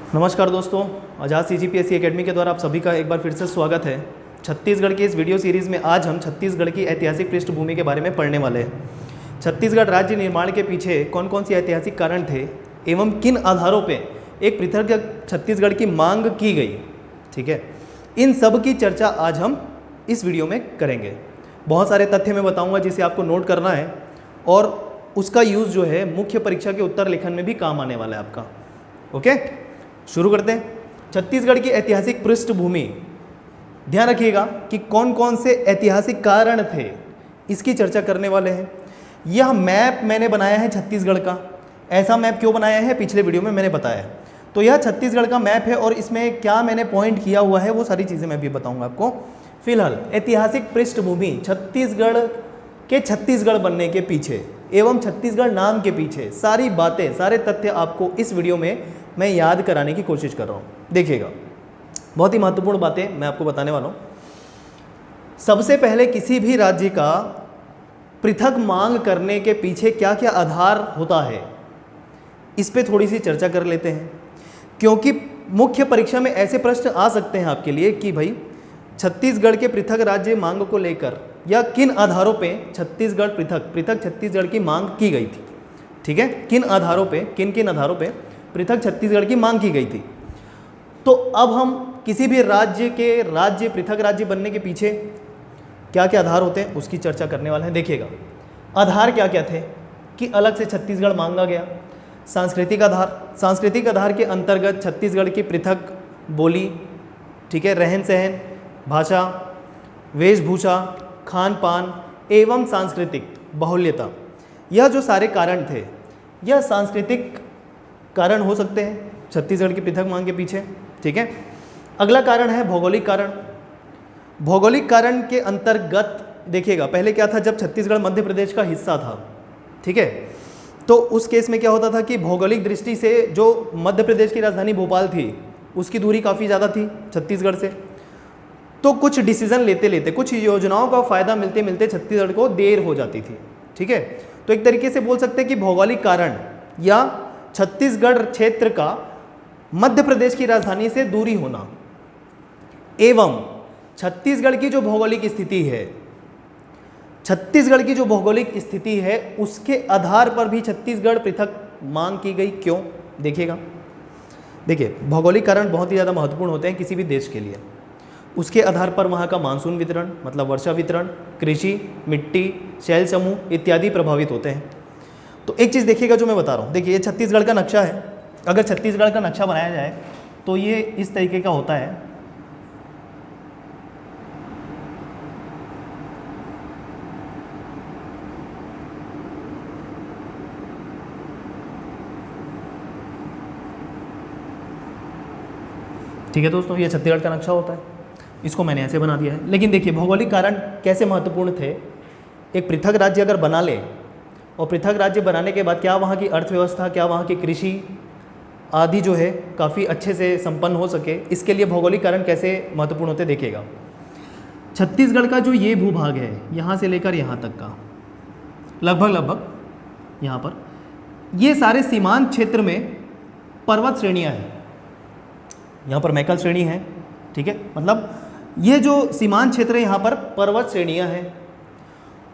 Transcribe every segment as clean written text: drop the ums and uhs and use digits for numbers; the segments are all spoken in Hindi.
नमस्कार दोस्तों, आजाद CGPSC एकेडमी के द्वारा आप सभी का एक बार फिर से स्वागत है। छत्तीसगढ़ की इस वीडियो सीरीज़ में आज हम छत्तीसगढ़ की ऐतिहासिक पृष्ठभूमि के बारे में पढ़ने वाले हैं। छत्तीसगढ़ राज्य निर्माण के पीछे कौन कौन से ऐतिहासिक कारण थे एवं किन आधारों पे एक पृथक छत्तीसगढ़ की मांग की गई, ठीक है, इन सब की चर्चा आज हम इस वीडियो में करेंगे। बहुत सारे तथ्य मैं बताऊँगा जिसे आपको नोट करना है और उसका यूज़ जो है मुख्य परीक्षा के उत्तर लेखन में भी काम आने वाला है आपका। ओके, शुरू करते हैं। छत्तीसगढ़ की ऐतिहासिक पृष्ठभूमि, ध्यान रखिएगा कि कौन कौन से ऐतिहासिक कारण थे, इसकी चर्चा करने वाले हैं। यह मैप मैंने बनाया है छत्तीसगढ़ का। ऐसा मैप क्यों बनाया है, पिछले वीडियो में मैंने बताया है। तो यह छत्तीसगढ़ का मैप है और इसमें क्या मैंने पॉइंट किया हुआ है वो सारी चीज़ें मैं भी बताऊंगा आपको। फिलहाल ऐतिहासिक पृष्ठभूमि छत्तीसगढ़ के छत्तीसगढ़ बनने के पीछे एवं छत्तीसगढ़ नाम के पीछे सारी बातें, सारे तथ्य आपको इस वीडियो में मैं याद कराने की कोशिश कर रहा हूँ। देखिएगा, बहुत ही महत्वपूर्ण बातें मैं आपको बताने वाला हूँ। सबसे पहले किसी भी राज्य का पृथक मांग करने के पीछे क्या क्या आधार होता है, इस पे थोड़ी सी चर्चा कर लेते हैं, क्योंकि मुख्य परीक्षा में ऐसे प्रश्न आ सकते हैं आपके लिए कि भाई छत्तीसगढ़ के पृथक राज्य मांग को लेकर या किन आधारों पे छत्तीसगढ़ पृथक छत्तीसगढ़ की मांग की गई थी, ठीक है, किन आधारों पे, किन किन आधारों पे पृथक छत्तीसगढ़ की मांग की गई थी। तो अब हम किसी भी राज्य के पृथक राज्य बनने के पीछे क्या क्या आधार होते हैं उसकी चर्चा करने वाले हैं। देखिएगा, आधार क्या क्या थे कि अलग से छत्तीसगढ़ मांगा गया। सांस्कृतिक आधार के अंतर्गत छत्तीसगढ़ की पृथक बोली, ठीक है, रहन सहन, भाषा, वेशभूषा, खान पान एवं सांस्कृतिक बाहुल्यता, यह जो सारे कारण थे, यह सांस्कृतिक कारण हो सकते हैं छत्तीसगढ़ की पृथक मांग के पीछे, ठीक है। अगला कारण है भौगोलिक कारण। भौगोलिक कारण के अंतर्गत देखिएगा, पहले क्या था, जब छत्तीसगढ़ मध्य प्रदेश का हिस्सा था, ठीक है, तो उस केस में क्या होता था कि भौगोलिक दृष्टि से जो मध्य प्रदेश की राजधानी भोपाल थी उसकी दूरी काफ़ी ज़्यादा थी छत्तीसगढ़ से। तो कुछ डिसीजन लेते लेते, कुछ योजनाओं का फ़ायदा मिलते मिलते छत्तीसगढ़ को देर हो जाती थी, ठीक है। तो एक तरीके से बोल सकते हैं कि भौगोलिक कारण या छत्तीसगढ़ क्षेत्र का मध्य प्रदेश की राजधानी से दूरी होना एवं छत्तीसगढ़ की जो भौगोलिक स्थिति है, छत्तीसगढ़ की जो भौगोलिक स्थिति है उसके आधार पर भी छत्तीसगढ़ पृथक मांग की गई। क्यों, देखिएगा, देखिए भौगोलिक कारण बहुत ही ज़्यादा महत्वपूर्ण होते हैं किसी भी देश के लिए। उसके आधार पर वहाँ का मानसून वितरण, मतलब वर्षा वितरण, कृषि, मिट्टी, शैल समूह इत्यादि प्रभावित होते हैं। तो एक चीज़ देखिएगा जो मैं बता रहा हूँ, देखिए ये छत्तीसगढ़ का नक्शा है। अगर छत्तीसगढ़ का नक्शा बनाया जाए तो ये इस तरीके का होता है। ठीक है दोस्तों, ये छत्तीसगढ़ का नक्शा होता है, इसको मैंने ऐसे बना दिया है। लेकिन देखिए भौगोलिक कारण कैसे महत्वपूर्ण थे। एक पृथक राज्य अगर बना ले और पृथक राज्य बनाने के बाद क्या वहाँ की अर्थव्यवस्था, क्या वहाँ की कृषि आदि जो है काफ़ी अच्छे से संपन्न हो सके, इसके लिए भौगोलिक कारण कैसे महत्वपूर्ण होते देखिएगा। छत्तीसगढ़ का जो ये भूभाग है, यहाँ से लेकर यहाँ तक का लगभग यहाँ पर, ये सारे सीमांत क्षेत्र में पर्वत श्रेणियाँ हैं। यहाँ पर मैकल श्रेणी है, ठीक है, मतलब ये जो सीमांत क्षेत्र है यहाँ पर पर्वत श्रेणियाँ हैं।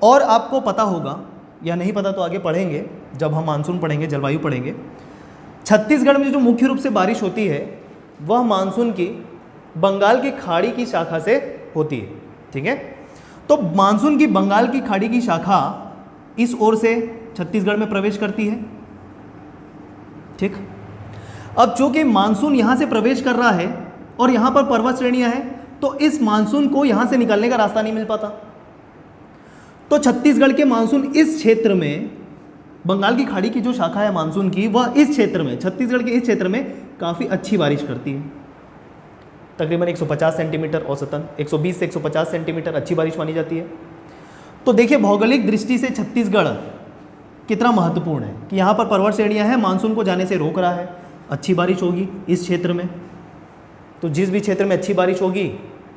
और आपको पता होगा या नहीं पता तो आगे पढ़ेंगे, जब हम मानसून पढ़ेंगे, जलवायु पढ़ेंगे। छत्तीसगढ़ में जो मुख्य रूप से बारिश होती है वह मानसून की बंगाल की खाड़ी की शाखा से होती है, ठीक है। तो मानसून की बंगाल की खाड़ी की शाखा इस ओर से छत्तीसगढ़ में प्रवेश करती है, ठीक। अब चूंकि मानसून यहाँ से प्रवेश कर रहा है और यहाँ पर पर्वत श्रेणियाँ हैं, तो इस मानसून को यहाँ से निकलने का रास्ता नहीं मिल पाता। तो छत्तीसगढ़ के मानसून इस क्षेत्र में, बंगाल की खाड़ी की जो शाखा है मानसून की, वह इस क्षेत्र में, छत्तीसगढ़ के इस क्षेत्र में काफ़ी अच्छी बारिश करती है। तकरीबन 150 सेंटीमीटर औसतन, 120 से 150 सेंटीमीटर अच्छी बारिश मानी जाती है। तो देखिए भौगोलिक दृष्टि से छत्तीसगढ़ कितना महत्वपूर्ण है कि यहाँ पर पर्वत श्रेणियाँ हैं, मानसून को जाने से रोक रहा है, अच्छी बारिश होगी इस क्षेत्र में। तो जिस भी क्षेत्र में अच्छी बारिश होगी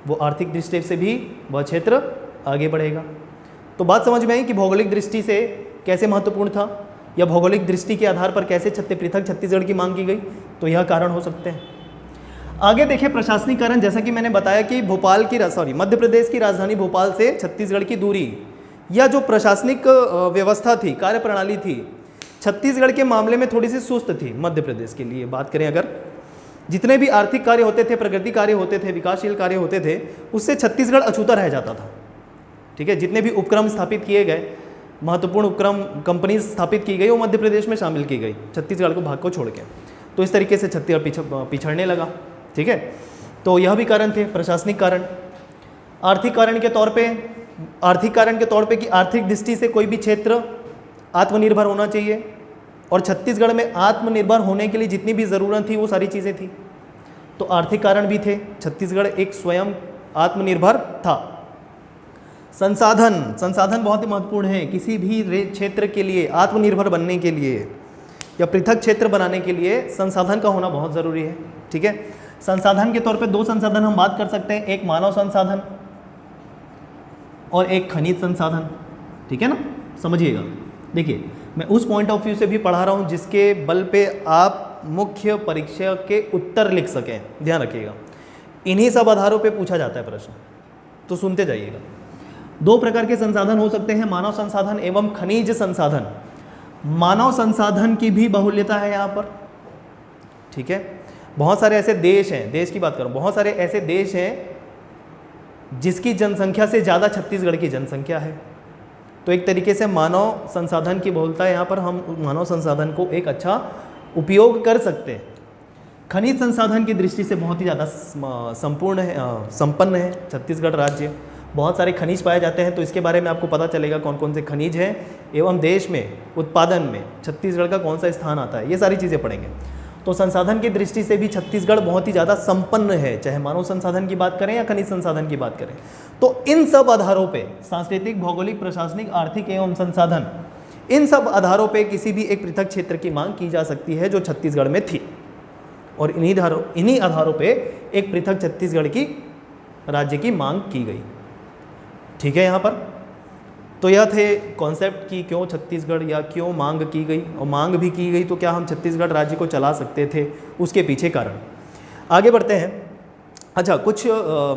वो आर्थिक दृष्टि से भी वह क्षेत्र आगे बढ़ेगा। तो बात समझ में आई कि भौगोलिक दृष्टि से कैसे महत्वपूर्ण था या भौगोलिक दृष्टि के आधार पर कैसे पृथक छत्तीसगढ़ की मांग की गई, तो यह कारण हो सकते हैं। आगे देखिए प्रशासनिक कारण, जैसा कि मैंने बताया कि मध्य प्रदेश की राजधानी भोपाल से छत्तीसगढ़ की दूरी या जो प्रशासनिक व्यवस्था थी, कार्यप्रणाली थी, छत्तीसगढ़ के मामले में थोड़ी सी सुस्त थी। मध्य प्रदेश के लिए बात करें अगर, जितने भी आर्थिक कार्य होते थे, प्रगति कार्य होते थे, विकासशील कार्य होते थे, उससे छत्तीसगढ़ अछूता रह जाता था। ठीक है, जितने भी उपक्रम स्थापित किए गए, महत्वपूर्ण उपक्रम कंपनी स्थापित की गई, वो मध्य प्रदेश में शामिल की गई, छत्तीसगढ़ को भाग को छोड़ के। तो इस तरीके से छत्तीसगढ़ पिछड़ने लगा। ठीक है, तो यह भी कारण थे प्रशासनिक कारण। आर्थिक कारण के तौर पे कि आर्थिक दृष्टि से कोई भी क्षेत्र आत्मनिर्भर होना चाहिए, और छत्तीसगढ़ में आत्मनिर्भर होने के लिए जितनी भी ज़रूरत थी वो सारी चीज़ें थी, तो आर्थिक कारण भी थे। छत्तीसगढ़ एक स्वयं आत्मनिर्भर था। संसाधन बहुत ही महत्वपूर्ण है किसी भी क्षेत्र के लिए, आत्मनिर्भर बनने के लिए या पृथक क्षेत्र बनाने के लिए संसाधन का होना बहुत ज़रूरी है। ठीक है, संसाधन के तौर पे दो संसाधन हम बात कर सकते हैं, एक मानव संसाधन और एक खनिज संसाधन। ठीक है ना, समझिएगा। देखिए, मैं उस पॉइंट ऑफ व्यू से भी पढ़ा रहा हूँ जिसके बल पे आप मुख्य परीक्षा के उत्तर लिख सकें, ध्यान रखिएगा। इन्हीं सब आधारों पे पूछा जाता है प्रश्न, तो सुनते जाइएगा। दो प्रकार के संसाधन हो सकते हैं, मानव संसाधन एवं खनिज संसाधन। मानव संसाधन की भी बहुल्यता है यहाँ पर। ठीक है, बहुत सारे ऐसे देश हैं, देश की बात करूँ, बहुत सारे ऐसे देश हैं जिसकी जनसंख्या से ज़्यादा छत्तीसगढ़ की जनसंख्या है। तो एक तरीके से मानव संसाधन की बहुलता है, यहाँ पर हम मानव संसाधन को एक अच्छा उपयोग कर सकते हैं। खनिज संसाधन की दृष्टि से बहुत ही ज़्यादा संपन्न है छत्तीसगढ़ राज्य। बहुत सारे खनिज पाए जाते हैं, तो इसके बारे में आपको पता चलेगा कौन कौन से खनिज हैं एवं देश में उत्पादन में छत्तीसगढ़ का कौन सा स्थान आता है, ये सारी चीज़ें पढ़ेंगे। तो संसाधन की दृष्टि से भी छत्तीसगढ़ बहुत ही ज़्यादा संपन्न है, चाहे मानव संसाधन की बात करें या खनिज संसाधन की बात करें। तो इन सब आधारों पे, सांस्कृतिक, भौगोलिक, प्रशासनिक, आर्थिक एवं संसाधन, इन सब आधारों पे किसी भी एक पृथक क्षेत्र की मांग की जा सकती है जो छत्तीसगढ़ में थी, और इन्हीं आधारों पे एक पृथक छत्तीसगढ़ की राज्य की मांग की गई। ठीक है, यहाँ पर तो यह थे कॉन्सेप्ट कि क्यों छत्तीसगढ़ या क्यों मांग की गई, और मांग भी की गई तो क्या हम छत्तीसगढ़ राज्य को चला सकते थे, उसके पीछे कारण। आगे बढ़ते हैं। अच्छा, कुछ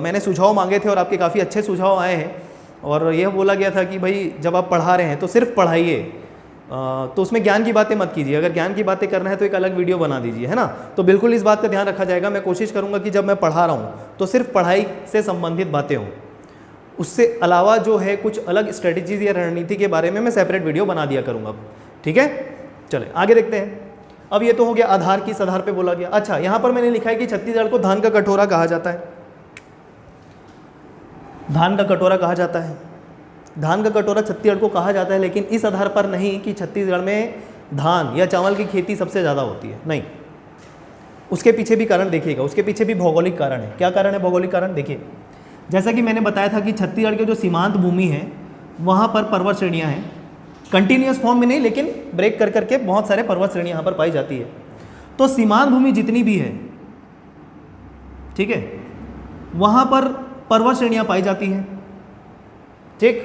मैंने सुझाव मांगे थे और आपके काफ़ी अच्छे सुझाव आए हैं, और यह बोला गया था कि भाई जब आप पढ़ा रहे हैं तो सिर्फ पढ़ाइए, तो उसमें ज्ञान की बातें मत कीजिए। अगर ज्ञान की बातें करना है तो एक अलग वीडियो बना दीजिए, है ना। तो बिल्कुल इस बात का ध्यान रखा जाएगा। मैं कोशिश करूँगा कि जब मैं पढ़ा रहा हूँ तो सिर्फ पढ़ाई से संबंधित बातें हों, उससे अलावा जो है कुछ अलग स्ट्रेटजीज या रणनीति के बारे में मैं सेपरेट वीडियो बना दिया करूँगा। ठीक है, चले आगे देखते हैं। अब ये तो हो गया आधार, किस आधार पे बोला गया। अच्छा, यहाँ पर मैंने लिखा है कि छत्तीसगढ़ को धान का कटोरा कहा जाता है। धान का कटोरा कहा जाता है, धान का कटोरा छत्तीसगढ़ को कहा जाता है, लेकिन इस आधार पर नहीं कि छत्तीसगढ़ में धान या चावल की खेती सबसे ज़्यादा होती है, नहीं। उसके पीछे भी कारण देखिएगा, उसके पीछे भी भौगोलिक कारण है। क्या कारण है भौगोलिक कारण? देखिए, जैसा कि मैंने बताया था कि छत्तीसगढ़ के जो सीमांत भूमि है वहाँ पर पर्वत श्रेणियाँ हैं, कंटिन्यूस फॉर्म में नहीं, लेकिन ब्रेक कर करके बहुत सारे पर्वत श्रेणी यहाँ पर पाई जाती है। तो सीमांत भूमि जितनी भी है, ठीक है, वहाँ पर पर्वत श्रेणियाँ पाई जाती हैं। ठीक,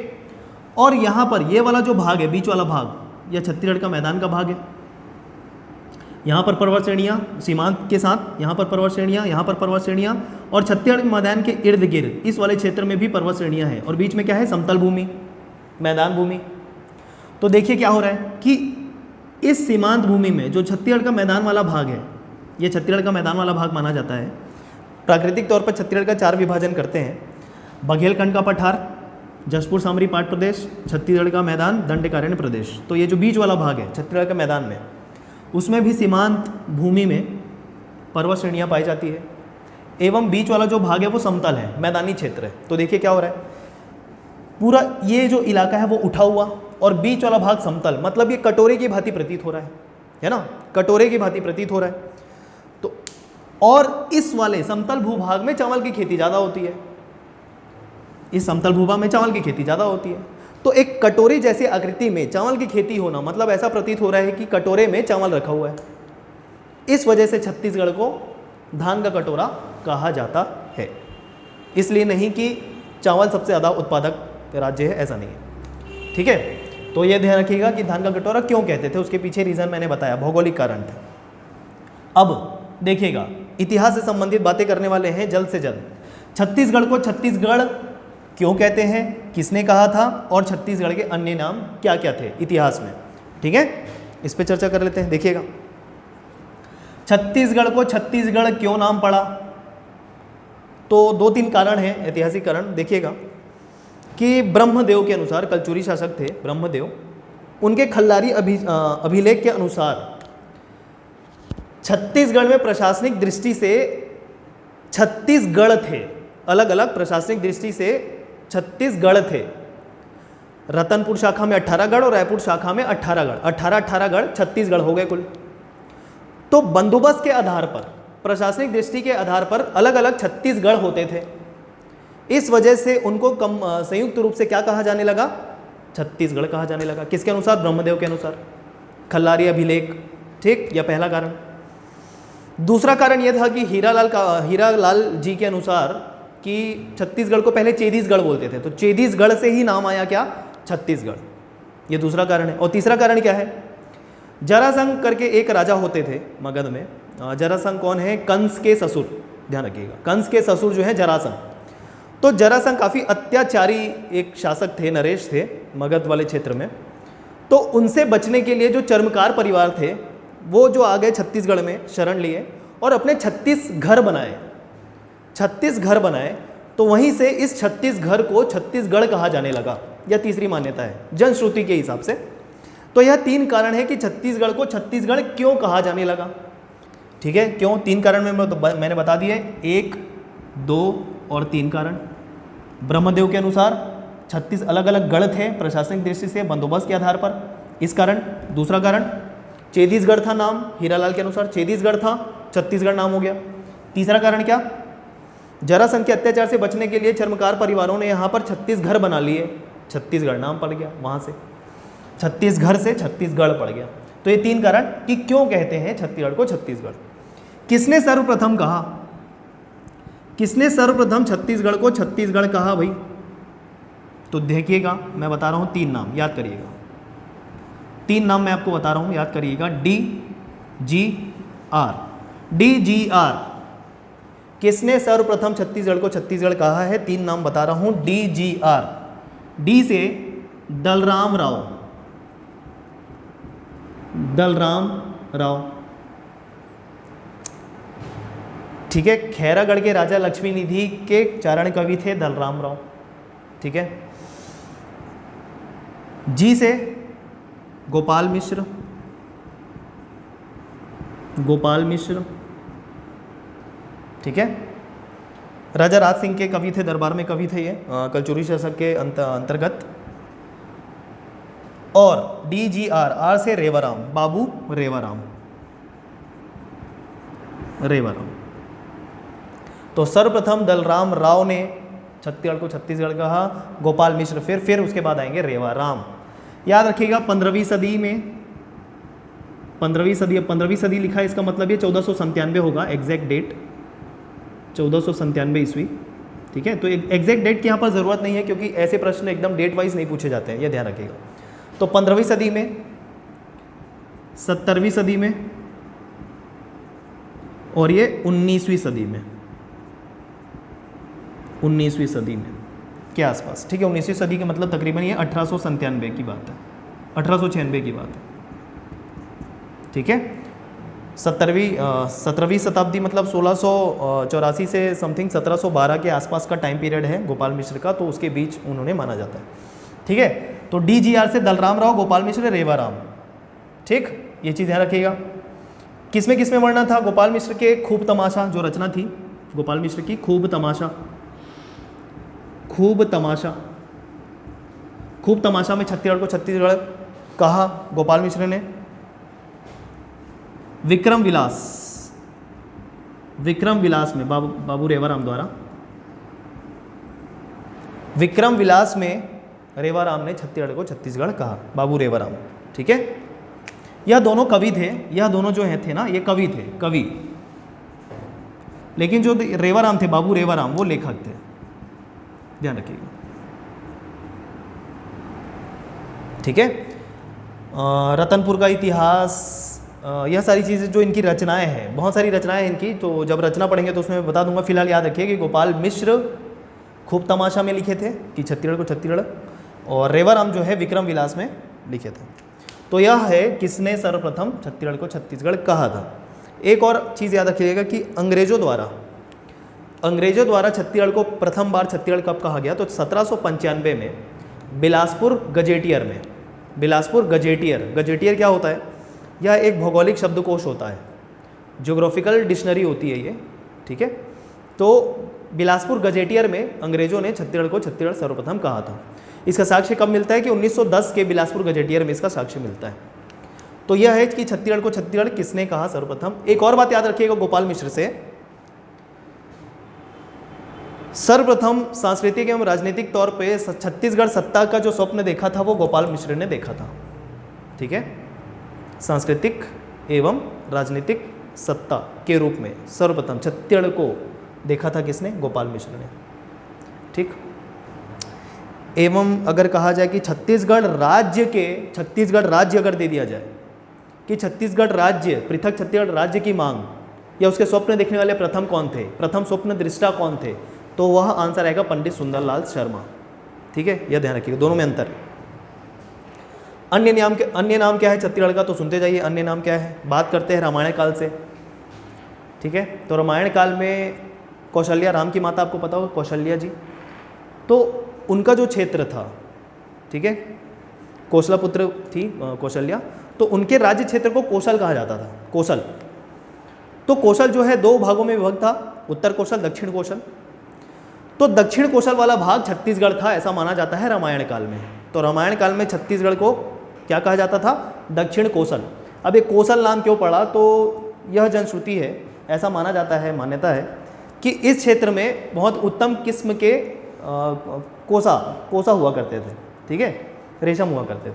और यहाँ पर ये वाला जो भाग है, बीच वाला भाग, यह छत्तीसगढ़ का मैदान का भाग है। यहाँ पर पर्वत श्रेणियाँ सीमांत के साथ, यहाँ पर पर्वत श्रेणियाँ, यहाँ पर पर्वत श्रेणियाँ, और छत्तीसगढ़ मैदान के इर्द गिर्द इस वाले क्षेत्र में भी पर्वत श्रेणियाँ हैं, और बीच में क्या है? समतल भूमि, मैदान भूमि। तो देखिए क्या हो रहा है कि इस सीमांत भूमि में जो छत्तीसगढ़ का मैदान वाला भाग है, ये छत्तीसगढ़ का मैदान वाला भाग माना जाता है। प्राकृतिक तौर पर छत्तीसगढ़ का 4 विभाजन करते हैं: बघेलखंड का पठार, जशपुर सामरी पाट प्रदेश, छत्तीसगढ़ का मैदान, दंडकारण्य प्रदेश। तो ये जो बीच वाला भाग है छत्तीसगढ़ के मैदान में, उसमें भी सीमांत भूमि में पर्वत श्रेणियाँ पाई जाती है, एवं बीच वाला जो भाग है वो समतल है, मैदानी क्षेत्र है। तो देखिए क्या हो रहा है, पूरा ये जो इलाका है वो उठा हुआ और बीच वाला भाग समतल, मतलब ये कटोरे की भांति प्रतीत हो रहा है ना, कटोरे की भांति प्रतीत हो रहा है। तो और इस वाले समतल भूभाग में चावल की खेती ज़्यादा होती है, इस समतल भूभाग में चावल की खेती ज़्यादा होती है। तो एक कटोरी जैसी आकृति में चावल की खेती होना, मतलब ऐसा प्रतीत हो रहा है कि कटोरे में चावल रखा हुआ है। इस वजह से छत्तीसगढ़ को धान का कटोरा कहा जाता है। इसलिए नहीं कि चावल सबसे ज़्यादा उत्पादक राज्य है, ऐसा नहीं है। ठीक है, तो ये ध्यान रखिएगा कि धान का कटोरा क्यों कहते थे, उसके पीछे रीज़न मैंने बताया, भौगोलिक कारण थे। अब देखिएगा, इतिहास से संबंधित बातें करने वाले हैं जल्द से जल्द। छत्तीसगढ़ को छत्तीसगढ़ क्यों कहते हैं, किसने कहा था, और छत्तीसगढ़ के अन्य नाम क्या क्या थे इतिहास में, ठीक है, इस पे चर्चा कर लेते हैं। देखिएगा, छत्तीसगढ़ को छत्तीसगढ़ क्यों नाम पड़ा, तो 2-3 कारण हैं, ऐतिहासिक कारण। देखिएगा कि ब्रह्मदेव के अनुसार, कलचुरी शासक थे ब्रह्मदेव, उनके खल्लारी अभिलेख के अनुसार छत्तीसगढ़ में प्रशासनिक दृष्टि से 36 गढ़ थे, अलग अलग प्रशासनिक दृष्टि से 36 गढ़ थे। रतनपुर शाखा में 18 गढ़ और रायपुर शाखा में 18 गढ़, 18 गढ़ 36 गढ़ हो गए कुल। तो बंदोबस्त के आधार पर, प्रशासनिक दृष्टि के आधार पर अलग अलग 36 गढ़ होते थे। इस वजह से उनको संयुक्त रूप से क्या कहा जाने लगा, छत्तीसगढ़ कहा जाने लगा। किसके अनुसार, ब्रह्मदेव के अनुसार, खल्लारी अभिलेख, ठीक, यह पहला कारण। दूसरा कारण यह था कि हीरालाल जी के अनुसार कि छत्तीसगढ़ को पहले चेदीसगढ़ बोलते थे, तो चेदीसगढ़ से ही नाम आया क्या, छत्तीसगढ़, ये दूसरा कारण है। और तीसरा कारण क्या है, जरासंध करके एक राजा होते थे मगध में। जरासंध कौन है, कंस के ससुर, ध्यान रखिएगा, कंस के ससुर जो है जरासंध। तो जरासंध काफ़ी अत्याचारी एक शासक थे, नरेश थे मगध वाले क्षेत्र में। तो उनसे बचने के लिए जो चर्मकार परिवार थे वो जो आ गए छत्तीसगढ़ में, शरण लिए और अपने 36 घर बनाए, 36 घर बनाए। तो वहीं से इस 36 घर को छत्तीसगढ़ कहा जाने लगा, यह तीसरी मान्यता है जनश्रुति के हिसाब से। तो यह 3 कारण है कि छत्तीसगढ़ को छत्तीसगढ़ क्यों कहा जाने लगा, ठीक है, क्यों, 3 कारण में मैंने बता दिए, 1, 2 और 3 कारण। ब्रह्मदेव के अनुसार 36 अलग अलग गढ़ थे प्रशासनिक दृष्टि से, बंदोबस्त के आधार पर, इस कारण। दूसरा कारण, चेदीसगढ़ था नाम, हीरालाल के अनुसार चेदीसगढ़ था, छत्तीसगढ़ नाम हो गया। तीसरा कारण क्या, जरासंध के अत्याचार से बचने के लिए चर्मकार परिवारों ने यहाँ पर 36 घर बना लिए, छत्तीसगढ़ नाम पड़ गया, वहाँ से 36 घर से छत्तीसगढ़ पड़ गया। तो ये 3 कारण कि क्यों कहते हैं छत्तीसगढ़ को छत्तीसगढ़। किसने सर्वप्रथम कहा, किसने सर्वप्रथम छत्तीसगढ़ को छत्तीसगढ़ कहा भाई, तो देखिएगा मैं बता रहा हूँ 3 नाम, याद करिएगा, 3 नाम मैं आपको बता रहा हूँ, याद करिएगा। DGR, किसने सर्वप्रथम छत्तीसगढ़ को छत्तीसगढ़ कहा है, 3 नाम बता रहा हूँ। DGR, डी से दलराम राव, ठीक है, खैरागढ़ के राजा लक्ष्मी निधि के चारण कवि थे दलराम राव, ठीक है। जी से गोपाल मिश्र, ठीक है, राजा राज सिंह के कवि थे, दरबार में कवि थे ये, कलचुरी शासक के अंतर्गत। और DGR, आर से रेवाराम, बाबू रेवाराम। तो सर्वप्रथम दलराम राव ने छत्तीसगढ़ को छत्तीसगढ़ कहा, गोपाल मिश्र फिर उसके बाद आएंगे रेवाराम। याद रखिएगा 15वीं सदी में, 15वीं सदी लिखा है, इसका मतलब ये 1497 होगा, एग्जैक्ट डेट 1497 ईस्वी, ठीक है। तो एग्जैक्ट डेट की यहाँ पर ज़रूरत नहीं है क्योंकि ऐसे प्रश्न एकदम डेट वाइज नहीं पूछे जाते हैं, यह ध्यान रखिएगा। तो 15वीं सदी में, 17वीं सदी में और ये 19वीं सदी में, 19वीं सदी में के आसपास, ठीक है। 19वीं सदी का मतलब तकरीबन ये 1897 की बात है, 1896 की बात है, ठीक है। 17वीं शताब्दी मतलब 1684 से समथिंग 1712 के आसपास का टाइम पीरियड है गोपाल मिश्र का, तो उसके बीच उन्होंने माना जाता है, ठीक है। तो DGR से दलराम राव, गोपाल मिश्र, रेवाराम, ठीक, ये चीज़ ध्यान रखिएगा। किसमें वर्णन था गोपाल मिश्र के, खूब तमाशा जो रचना थी गोपाल मिश्र की, खूब तमाशा में छत्तीसगढ़ को छत्तीसगढ़ कहा गोपाल मिश्र ने। विक्रम विलास में बाबू रेवाराम द्वारा, विक्रम विलास में रेवाराम ने छत्तीसगढ़ को छत्तीसगढ़ कहा, बाबू रेवाराम, ठीक है। यह दोनों कवि थे, यह दोनों जो थे ना, ये कवि थे, लेकिन जो रेवाराम थे, बाबू रेवाराम, वो लेखक थे, ध्यान रखिएगा, ठीक है। रतनपुर का इतिहास, यह सारी चीज़ें जो इनकी रचनाएं हैं, बहुत सारी रचनाएं हैं इनकी, तो जब रचना पढ़ेंगे तो उसमें बता दूंगा। फिलहाल याद रखिए कि गोपाल मिश्र खूब तमाशा में लिखे थे कि छत्तीसगढ़ को छत्तीसगढ़, और रेवाराम जो है विक्रम विलास में लिखे थे। तो यह है किसने सर्वप्रथम छत्तीसगढ़ को छत्तीसगढ़ कहा था। एक और चीज़ याद रखिएगा कि अंग्रेजों द्वारा छत्तीसगढ़ को प्रथम बार छत्तीसगढ़ कब कहा गया, तो 1795 में बिलासपुर गजेटियर क्या होता है, यह एक भौगोलिक शब्दकोश होता है, ज्योग्राफिकल डिक्शनरी होती है ये, ठीक है। तो बिलासपुर गजेटियर में अंग्रेजों ने छत्तीसगढ़ को छत्तीसगढ़ सर्वप्रथम कहा था। इसका साक्ष्य कब मिलता है कि 1910 के बिलासपुर गजेटियर में इसका साक्ष्य मिलता है। तो यह है कि छत्तीसगढ़ को छत्तीसगढ़ किसने कहा सर्वप्रथम। एक और बात याद रखिएगा गोपाल मिश्र से, सर्वप्रथम सांस्कृतिक एवं राजनीतिक तौर पे छत्तीसगढ़ सत्ता का जो स्वप्न देखा था वो गोपाल मिश्र ने देखा था, ठीक है। सांस्कृतिक एवं राजनीतिक सत्ता के रूप में सर्वप्रथम छत्तीसगढ़ को देखा था किसने, गोपाल मिश्र ने, ठीक। एवं अगर कहा जाए कि छत्तीसगढ़ राज्य अगर दे दिया जाए कि छत्तीसगढ़ राज्य, पृथक छत्तीसगढ़ राज्य की मांग या उसके स्वप्न देखने वाले प्रथम कौन थे, प्रथम स्वप्न दृष्टा कौन थे, तो वह आंसर आएगा पंडित सुंदरलाल शर्मा, ठीक है। यह ध्यान रखिएगा, दोनों में अंतर। अन्य नाम क्या है छत्तीसगढ़ का, तो सुनते जाइए अन्य नाम क्या है। बात करते हैं रामायण काल से, ठीक है। तो रामायण काल में कौशल्या, राम की माता आपको पता होगा कौशल्या जी, तो उनका जो क्षेत्र था, ठीक है, कौशला पुत्र थी कौशल्या, तो उनके राज्य क्षेत्र को कोशल कहा जाता था, कोशल। तो कोशल जो है 2 भागों में विभक्त था, उत्तर कोशल, दक्षिण कोशल। तो दक्षिण कोशल वाला भाग छत्तीसगढ़ था ऐसा माना जाता है रामायण काल में। तो रामायण काल में छत्तीसगढ़ को क्या कहा जाता था, दक्षिण कोशल। अब ये कोशल नाम क्यों पड़ा, तो यह जनश्रुति है, ऐसा माना जाता है, मान्यता है कि इस क्षेत्र में बहुत उत्तम किस्म के कोसा हुआ करते थे, ठीक है, रेशम हुआ करते थे।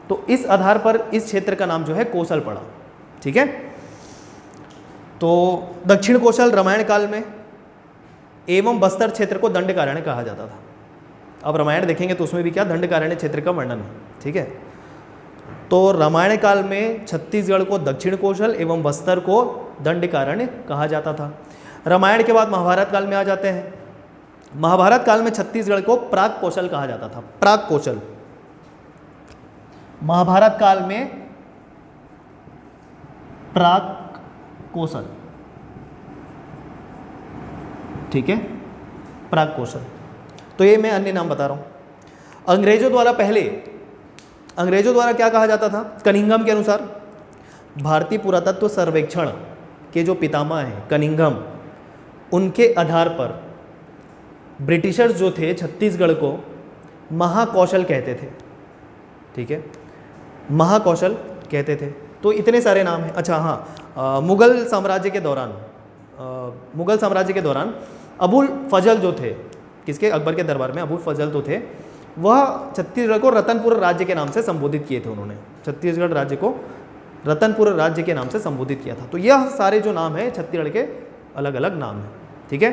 तो इस आधार पर इस क्षेत्र का नाम जो है कोशल पड़ा, ठीक है। तो दक्षिण कोशल रामायण काल में एवं बस्तर क्षेत्र को दंडकारण्य कहा जाता था। अब रामायण देखेंगे तो उसमें भी क्या दंडकारण्य क्षेत्र का वर्णन है, ठीक है। तो रामायण काल में छत्तीसगढ़ को दक्षिण कोशल एवं बस्तर को दंडकारण्य कहा जाता था। रामायण के बाद महाभारत काल में आ जाते हैं। महाभारत काल में छत्तीसगढ़ को प्राक कोशल कहा जाता था, प्राक कोशल। महाभारत काल में प्राक कोशल, ठीक है, प्राक कोशल। तो ये मैं अन्य नाम बता रहा हूं। अंग्रेजों द्वारा क्या कहा जाता था, कनिंघम के अनुसार भारतीय पुरातत्व सर्वेक्षण के जो पितामह हैं कनिंघम, उनके आधार पर ब्रिटिशर्स जो थे छत्तीसगढ़ को महाकौशल कहते थे, ठीक है, महाकौशल कहते थे। तो इतने सारे नाम हैं। अच्छा हाँ, मुगल साम्राज्य के दौरान अबुल फजल जो थे, किसके, अकबर के दरबार में अबुल फजल तो थे, वह छत्तीसगढ़ को रतनपुर राज्य के नाम से संबोधित किए थे। उन्होंने छत्तीसगढ़ राज्य को रतनपुर राज्य के नाम से संबोधित किया था। तो यह सारे जो नाम हैं छत्तीसगढ़ के अलग अलग नाम हैं, ठीक है।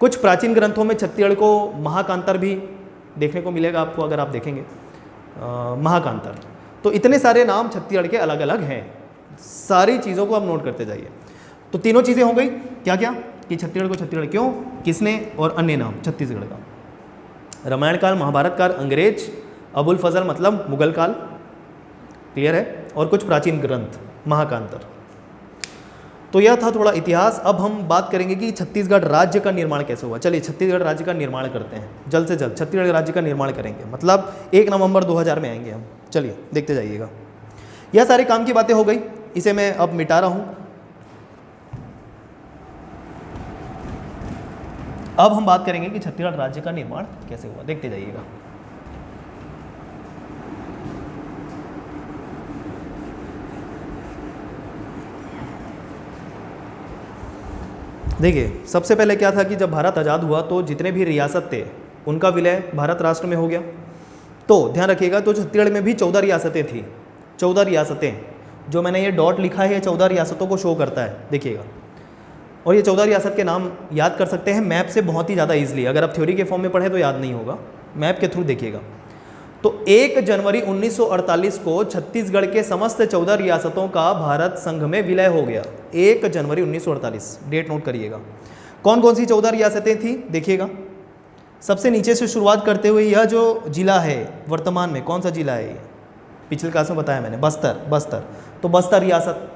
कुछ प्राचीन ग्रंथों में छत्तीसगढ़ को महाकांतर भी देखने को मिलेगा आपको, अगर आप देखेंगे महाकांतर। तो इतने सारे नाम छत्तीसगढ़ के अलग अलग हैं। सारी चीज़ों को आप नोट करते जाइए। तो तीनों चीज़ें हो गई, क्या क्या, कि छत्तीसगढ़ को छत्तीसगढ़ क्यों, किसने, और अन्य नाम छत्तीसगढ़ का। रामायण काल, महाभारत काल, अंग्रेज, अबुल फजल मतलब मुगल काल, क्लियर है, और कुछ प्राचीन ग्रंथ, महाकांतर। तो यह था थोड़ा इतिहास। अब हम बात करेंगे कि छत्तीसगढ़ राज्य का निर्माण कैसे हुआ। चलिए छत्तीसगढ़ राज्य का निर्माण करते हैं, जल्द से जल्द छत्तीसगढ़ राज्य का निर्माण करेंगे, मतलब 1 नवंबर 2000 में आएंगे हम। चलिए देखते जाइएगा। यह सारे काम की बातें हो गई, इसे मैं अब मिटा रहा हूँ। अब हम बात करेंगे कि छत्तीसगढ़ राज्य का निर्माण कैसे हुआ, देखते जाइएगा। देखिए सबसे पहले क्या था कि जब भारत आज़ाद हुआ तो जितने भी रियासत थे उनका विलय भारत राष्ट्र में हो गया। तो ध्यान रखिएगा, तो छत्तीसगढ़ में भी 14 रियासतें थी। 14 रियासतें, जो मैंने ये डॉट लिखा है, ये 14 रियासतों को शो करता है, देखिएगा। और ये 14 रियासत के नाम याद कर सकते हैं मैप से बहुत ही ज़्यादा ईजिली। अगर आप थ्योरी के फॉर्म में पढ़े तो याद नहीं होगा, मैप के थ्रू देखिएगा। तो 1 जनवरी 1948 को छत्तीसगढ़ के समस्त 14 रियासतों का भारत संघ में विलय हो गया। 1 जनवरी 1948, डेट नोट करिएगा। कौन कौन सी 14 रियासतें थी देखिएगा। सबसे नीचे से शुरुआत करते हुए यह जो जिला है वर्तमान में कौन सा जिला है, ये पिछले क्लास में बताया मैंने, बस्तर। तो बस्तर रियासत,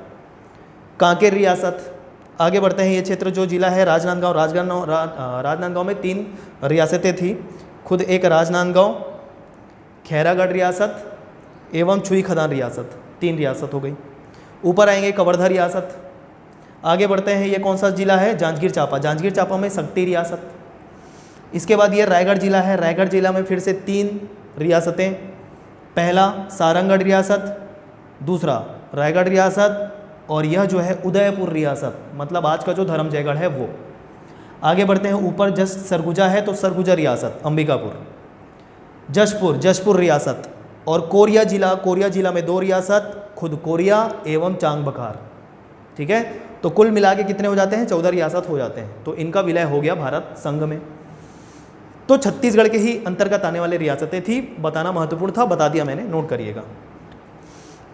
कांकेर रियासत। आगे बढ़ते हैं, ये क्षेत्र जो जिला है राजनांदगांव। राजनांदगांव में 3 रियासतें थी, खुद एक राजनांदगांव, खैरागढ़ रियासत एवं छुई खदान रियासत, 3 रियासत हो गई। ऊपर आएंगे कवर्धा रियासत। आगे बढ़ते हैं, ये कौन सा जिला है, जांजगीर चांपा। जांजगीर चांपा में शक्ति रियासत। इसके बाद ये रायगढ़ जिला है। रायगढ़ जिला में फिर से 3 रियासतें, पहला सारंगढ़ रियासत, दूसरा रायगढ़ रियासत और यह जो है उदयपुर रियासत, मतलब आज का जो धर्मजयगढ़ है वो। आगे बढ़ते हैं ऊपर, जस्ट सरगुजा है तो सरगुजा रियासत, अंबिकापुर। जशपुर रियासत और कोरिया जिला में 2 रियासत, खुद कोरिया एवं चांग बखार। ठीक है, तो कुल मिला के कितने हो जाते हैं, 14 रियासत हो जाते हैं। तो इनका विलय हो गया भारत संघ में। तो छत्तीसगढ़ के ही अंतर्गत आने वाली रियासतें थी, बताना महत्वपूर्ण था, बता दिया मैंने, नोट करिएगा।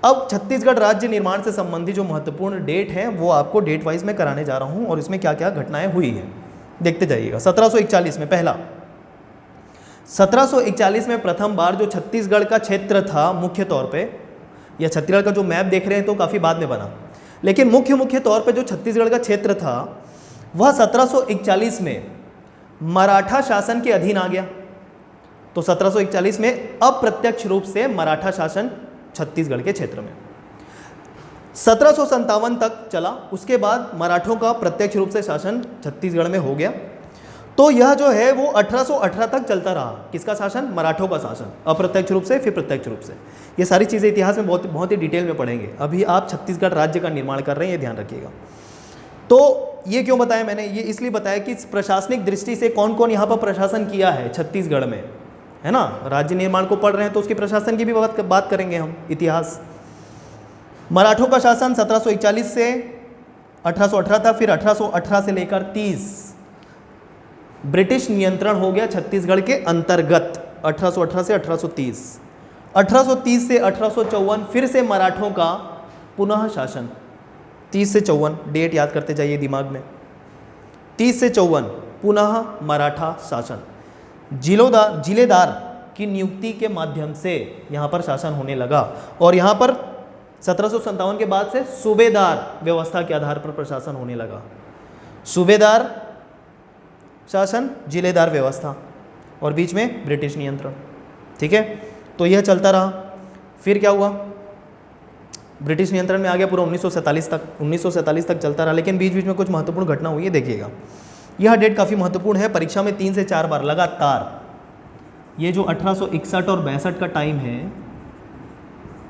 अब छत्तीसगढ़ राज्य निर्माण से संबंधित जो महत्वपूर्ण डेट है वो आपको डेट वाइज में कराने जा रहा हूं और इसमें क्या क्या घटनाएं हुई हैं देखते जाइएगा। 1741 में पहला, 1741 में प्रथम बार जो छत्तीसगढ़ का क्षेत्र था मुख्य तौर पे, या छत्तीसगढ़ का जो मैप देख रहे हैं तो काफ़ी बाद में बना, लेकिन मुख्य तौर पे जो छत्तीसगढ़ का क्षेत्र था वह 1741 में मराठा शासन के अधीन आ गया। तो 1741 में अप्रत्यक्ष रूप से मराठा शासन छत्तीसगढ़ के क्षेत्र में 1757 तक चला। उसके बाद मराठों का प्रत्यक्ष रूप से शासन छत्तीसगढ़ में हो गया। तो यह जो है वो 1818 तक चलता रहा। किसका शासन, मराठों का शासन, अप्रत्यक्ष रूप से फिर प्रत्यक्ष रूप से। ये सारी चीज़ें इतिहास में बहुत ही डिटेल में पढ़ेंगे। अभी आप छत्तीसगढ़ राज्य का निर्माण कर रहे हैं, ये ध्यान रखिएगा। तो ये क्यों बताया मैंने, ये इसलिए बताया कि प्रशासनिक दृष्टि से कौन कौन यहाँ पर प्रशासन किया है छत्तीसगढ़ में, है ना। राज्य निर्माण को पढ़ रहे हैं तो उसके प्रशासन की भी बात करेंगे हम, इतिहास। मराठों का शासन 1741 से 1818 था, फिर 1818 से लेकर 30 ब्रिटिश नियंत्रण हो गया छत्तीसगढ़ के अंतर्गत। 1818 से 1830, 1830 से 1854 फिर से मराठों का पुनः शासन। 30 से 54 डेट याद करते जाइए दिमाग में। 30 से 54 पुनः मराठा शासन। जिलेदार की नियुक्ति के माध्यम से यहाँ पर शासन होने लगा और यहाँ पर 1757 के बाद से सूबेदार व्यवस्था के आधार पर प्रशासन होने लगा। सूबेदार शासन, जिलेदार व्यवस्था और बीच में ब्रिटिश नियंत्रण। ठीक है, तो यह चलता रहा। फिर क्या हुआ, ब्रिटिश नियंत्रण में आ गया पूरा 1947 तक चलता रहा, लेकिन बीच बीच में कुछ महत्वपूर्ण घटना हुई है, देखिएगा। यह डेट काफ़ी महत्वपूर्ण है, परीक्षा में 3 से 4 बार लगातार, ये जो 1861 और 62 का टाइम है,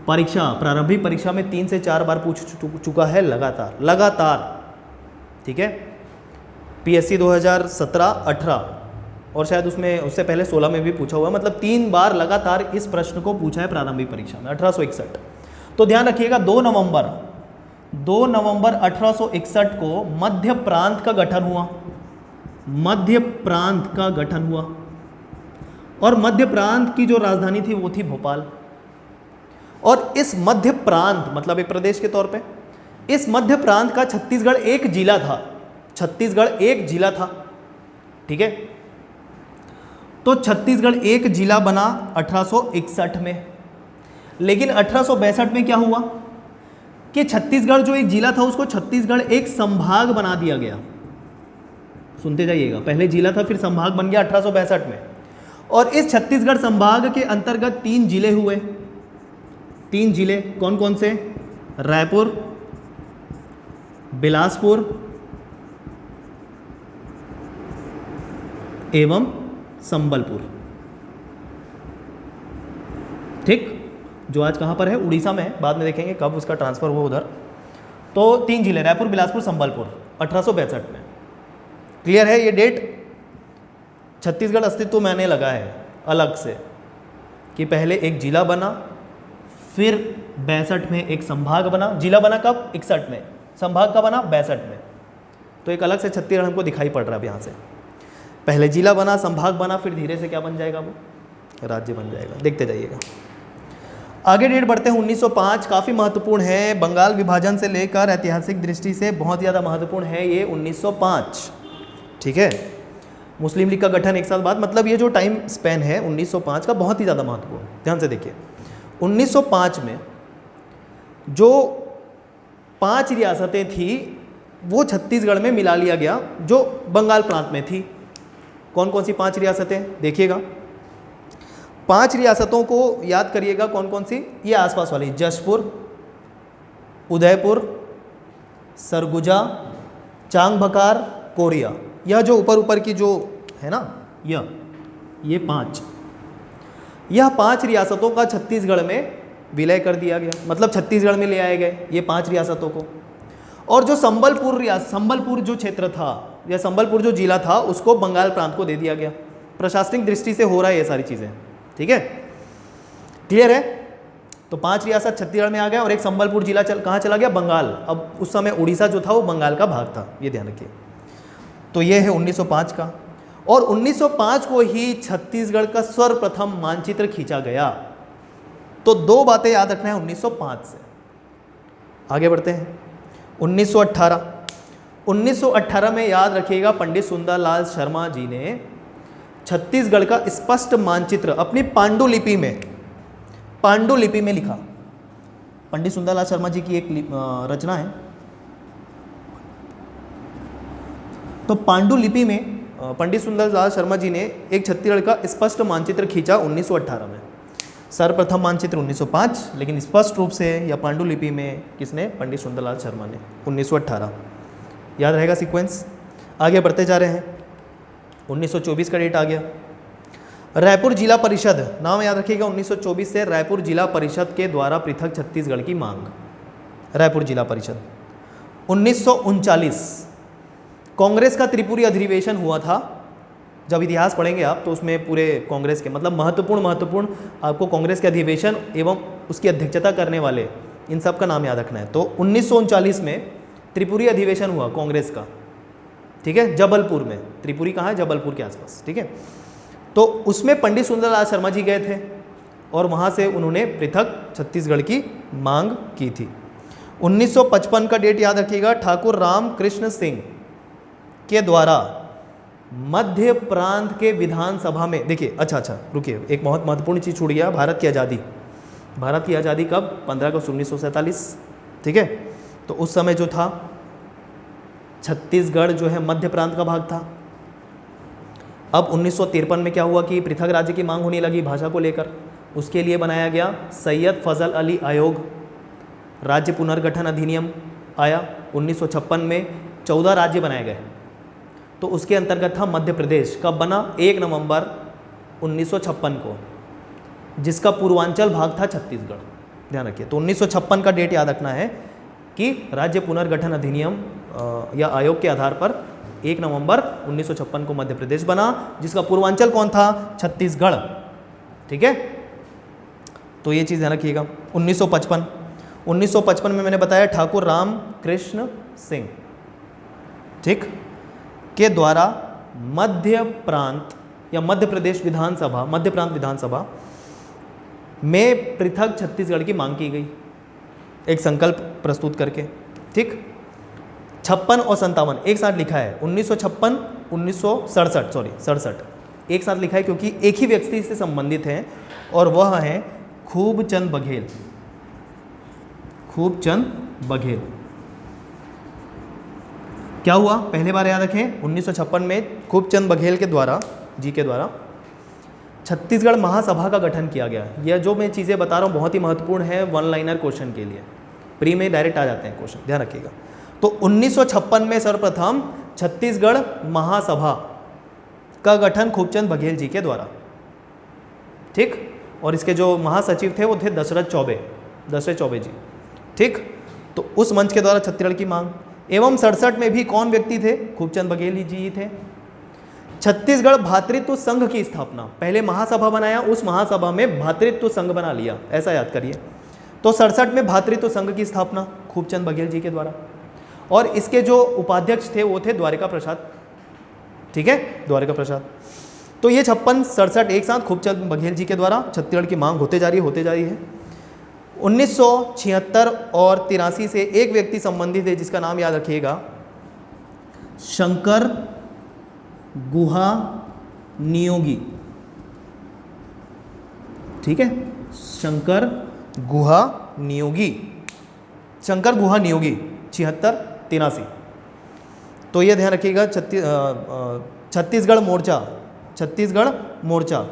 प्रारंभिक परीक्षा में 3 से 4 बार पूछ चुका है लगातार। ठीक है, पीएससी 2017-18 और शायद उससे पहले 16 में भी पूछा हुआ, मतलब 3 बार लगातार इस प्रश्न को पूछा है प्रारंभिक परीक्षा में। 1861, तो ध्यान रखिएगा 2 नवंबर 1861 को मध्य प्रांत का गठन हुआ और मध्य प्रांत की जो राजधानी थी वो थी भोपाल। और इस मध्य प्रांत मतलब एक प्रदेश के तौर पे, इस मध्य प्रांत का छत्तीसगढ़ एक जिला था। ठीक है, तो छत्तीसगढ़ एक जिला बना 1861 में, लेकिन 1862 में क्या हुआ कि छत्तीसगढ़ जो एक जिला था उसको छत्तीसगढ़ एक संभाग बना दिया गया। सुनते जाइएगा, पहले जिला था फिर संभाग बन गया 1862 में। और इस छत्तीसगढ़ संभाग के अंतर्गत 3 जिले हुए। 3 जिले कौन कौन से, रायपुर, बिलासपुर एवं संबलपुर। ठीक, जो आज कहाँ पर है, उड़ीसा में है, बाद में देखेंगे कब उसका ट्रांसफर हुआ उधर। तो 3 जिले, रायपुर, बिलासपुर, संबलपुर, 1862 में। क्लियर है, ये डेट छत्तीसगढ़ अस्तित्व में आने लगा है अलग से, कि पहले एक जिला बना, फिर 62 में एक संभाग बना। जिला बना कब, 61 में, संभाग का बना 62 में। तो एक अलग से छत्तीसगढ़ हमको दिखाई पड़ रहा है यहाँ से। पहले जिला बना, संभाग बना, फिर धीरे से क्या बन जाएगा वो, राज्य बन जाएगा, देखते जाइएगा। आगे डेट बढ़ते हैं 1905, काफ़ी महत्वपूर्ण है, बंगाल विभाजन से लेकर ऐतिहासिक दृष्टि से बहुत ज़्यादा महत्वपूर्ण है ये 1905, ठीक है। मुस्लिम लीग का गठन एक साल बाद, मतलब ये जो टाइम स्पैन है 1905 का बहुत ही ज़्यादा महत्वपूर्ण। ध्यान से देखिए, 1905 में जो 5 रियासतें थी वो छत्तीसगढ़ में मिला लिया गया, जो बंगाल प्रांत में थी। कौन कौन सी 5 रियासतें देखिएगा, 5 रियासतों को याद करिएगा, कौन कौन सी, ये आसपास वाली, जशपुर, उदयपुर, सरगुजा, चांगभकार, कोरिया। यह जो ऊपर ऊपर की जो है ना, ये 5, यह 5 रियासतों का छत्तीसगढ़ में विलय कर दिया गया, मतलब छत्तीसगढ़ में ले आए गए ये 5 रियासतों को। और जो संबलपुर जो क्षेत्र था या संबलपुर जो जिला था उसको बंगाल प्रांत को दे दिया गया। प्रशासनिक दृष्टि से हो रहा है ये सारी चीज़ें, ठीक है, क्लियर है। तो 5 रियासत छत्तीसगढ़ में आ गया और एक संबलपुर जिला कहाँ चला गया, बंगाल। अब उस समय उड़ीसा जो था वो बंगाल का भाग था, ये ध्यान रखिए। तो ये है 1905 का, और 1905 को ही छत्तीसगढ़ का सर्वप्रथम मानचित्र खींचा गया। तो 2 बातें याद रखना है 1905 से। आगे बढ़ते हैं 1918 में याद रखिएगा, पंडित सुंदरलाल शर्मा जी ने छत्तीसगढ़ का स्पष्ट मानचित्र अपनी पांडुलिपि में लिखा। पंडित सुंदरलाल शर्मा जी की एक रचना है, तो पांडुलिपि में पंडित सुंदरलाल शर्मा जी ने एक छत्तीसगढ़ का स्पष्ट मानचित्र खींचा 1918 में। सर्वप्रथम मानचित्र 1905, लेकिन स्पष्ट रूप से या पांडुलिपि में किसने, पंडित सुंदरलाल शर्मा ने, 1918। याद रहेगा सीक्वेंस। आगे बढ़ते जा रहे हैं, 1924 का डेट आ गया। रायपुर जिला परिषद, नाम याद रखिएगा, 1924 से रायपुर जिला परिषद के द्वारा पृथक छत्तीसगढ़ की मांग, रायपुर जिला परिषद। 1939 कांग्रेस का त्रिपुरी अधिवेशन हुआ था। जब इतिहास पढ़ेंगे आप तो उसमें पूरे कांग्रेस के, मतलब महत्वपूर्ण आपको कांग्रेस के अधिवेशन एवं उसकी अध्यक्षता करने वाले इन सब का नाम याद रखना है। तो 1939 में त्रिपुरी अधिवेशन हुआ कांग्रेस का, ठीक है, जबलपुर में। त्रिपुरी कहाँ है, जबलपुर के आसपास, ठीक है। तो उसमें पंडित सुंदरलाल शर्मा जी गए थे और वहाँ से उन्होंने पृथक छत्तीसगढ़ की मांग की थी। 1955 का डेट याद रखिएगा, ठाकुर रामकृष्ण सिंह के द्वारा मध्य प्रांत के विधानसभा में, देखिए अच्छा रुकिए, एक बहुत महत्वपूर्ण चीज़ छूट गया, भारत की आज़ादी। भारत की आज़ादी कब, 15 अगस्त 1947, ठीक है। तो उस समय जो था छत्तीसगढ़ जो है मध्य प्रांत का भाग था। अब 1953 में क्या हुआ कि पृथक राज्य की मांग होने लगी भाषा को लेकर। उसके लिए बनाया गया सैयद फजल अली आयोग, राज्य पुनर्गठन अधिनियम आया 1956 में, 14 राज्य बनाए गए। तो उसके अंतर्गत था मध्य प्रदेश, कब बना, 1 नवंबर 1956 को, जिसका पूर्वांचल भाग था छत्तीसगढ़। ध्यान रखिए, तो 1956 का डेट याद रखना है कि राज्य पुनर्गठन अधिनियम या आयोग के आधार पर 1 नवंबर 1956 को मध्य प्रदेश बना, जिसका पूर्वांचल कौन था, छत्तीसगढ़, ठीक है। तो ये चीज़ ध्यान रखिएगा। 1955 में मैंने बताया ठाकुर रामकृष्ण सिंह, ठीक, के द्वारा मध्य प्रांत या मध्य प्रदेश विधानसभा, मध्य प्रांत विधानसभा में पृथक छत्तीसगढ़ की मांग की गई, एक संकल्प प्रस्तुत करके, ठीक। 56 और 57 एक साथ लिखा है, 1956 1967 एक साथ लिखा है क्योंकि एक ही व्यक्ति से संबंधित हैं और वह है खूबचंद बघेल। खूबचंद बघेल क्या हुआ, पहले बार याद रखें, 1956 में खूबचंद बघेल के द्वारा छत्तीसगढ़ महासभा का गठन किया गया। यह जो मैं चीज़ें बता रहा हूँ बहुत ही महत्वपूर्ण है, 1 लाइनर क्वेश्चन के लिए, प्री में डायरेक्ट आ जाते हैं क्वेश्चन, ध्यान रखिएगा। तो 1956 में सर्वप्रथम छत्तीसगढ़ महासभा का गठन खूबचंद बघेल जी के द्वारा, ठीक। और इसके जो महासचिव थे वो थे दशरथ चौबे जी, ठीक। तो उस मंच के द्वारा छत्तीसगढ़ की मांग, एवं 67 में भी कौन व्यक्ति थे, खूबचंद बघेल जी थे। छत्तीसगढ़ भातृत्व संघ की स्थापना, पहले महासभा बनाया, उस महासभा में भातृत्व संघ बना लिया, ऐसा याद करिए। तो 67 में भातृत्व संघ की स्थापना खूबचंद बघेल जी के द्वारा, और इसके जो उपाध्यक्ष थे वो थे द्वारिका प्रसाद, ठीक है, द्वारिका प्रसाद। तो तो ये 56 67 एक साथ खूबचंद बघेल जी के द्वारा छत्तीसगढ़ की मांग होते जा रही है। 1976 और 83 से एक व्यक्ति संबंधित है जिसका नाम याद रखिएगा, शंकर गुहा नियोगी। ठीक है, शंकर गुहा नियोगी 76-83। तो ये ध्यान रखिएगा, छत्तीसगढ़ मोर्चा,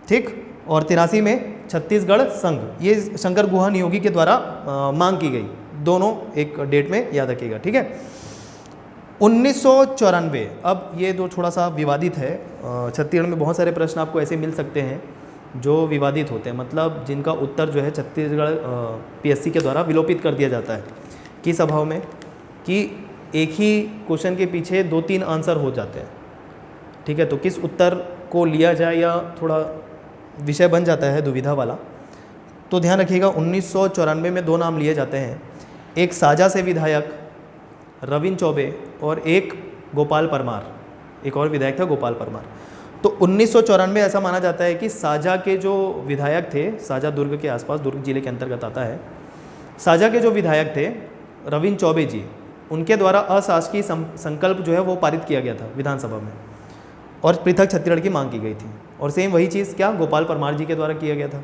ठीक, और 83 में छत्तीसगढ़ संघ, ये शंकर गुहा नियोगी के द्वारा मांग की गई, दोनों एक डेट में याद रखिएगा। ठीक है, 1994, अब ये जो थोड़ा सा विवादित है, छत्तीसगढ़ में बहुत सारे प्रश्न आपको ऐसे मिल सकते हैं जो विवादित होते हैं, मतलब जिनका उत्तर जो है छत्तीसगढ़ पीएससी के द्वारा विलोपित कर दिया जाता है। किस अभाव में कि एक ही क्वेश्चन के पीछे 2-3 आंसर हो जाते हैं। ठीक है, तो किस उत्तर को लिया जाए या थोड़ा विषय बन जाता है दुविधा वाला। तो ध्यान रखिएगा, 1994 में 2 नाम लिए जाते हैं, एक साजा से विधायक रविंद्र चौबे और एक गोपाल परमार, एक और विधायक था गोपाल परमार। तो 1994 ऐसा माना जाता है कि साजा के जो विधायक थे, साजा दुर्ग के आसपास, दुर्ग जिले के अंतर्गत आता है, साजा के जो विधायक थे रविंद्र चौबे जी, उनके द्वारा अशासकीय संकल्प जो है वो पारित किया गया था विधानसभा में, और पृथक छत्तीसगढ़ की मांग की गई थी, और सेम वही चीज़ क्या गोपाल परमार जी के द्वारा किया गया था।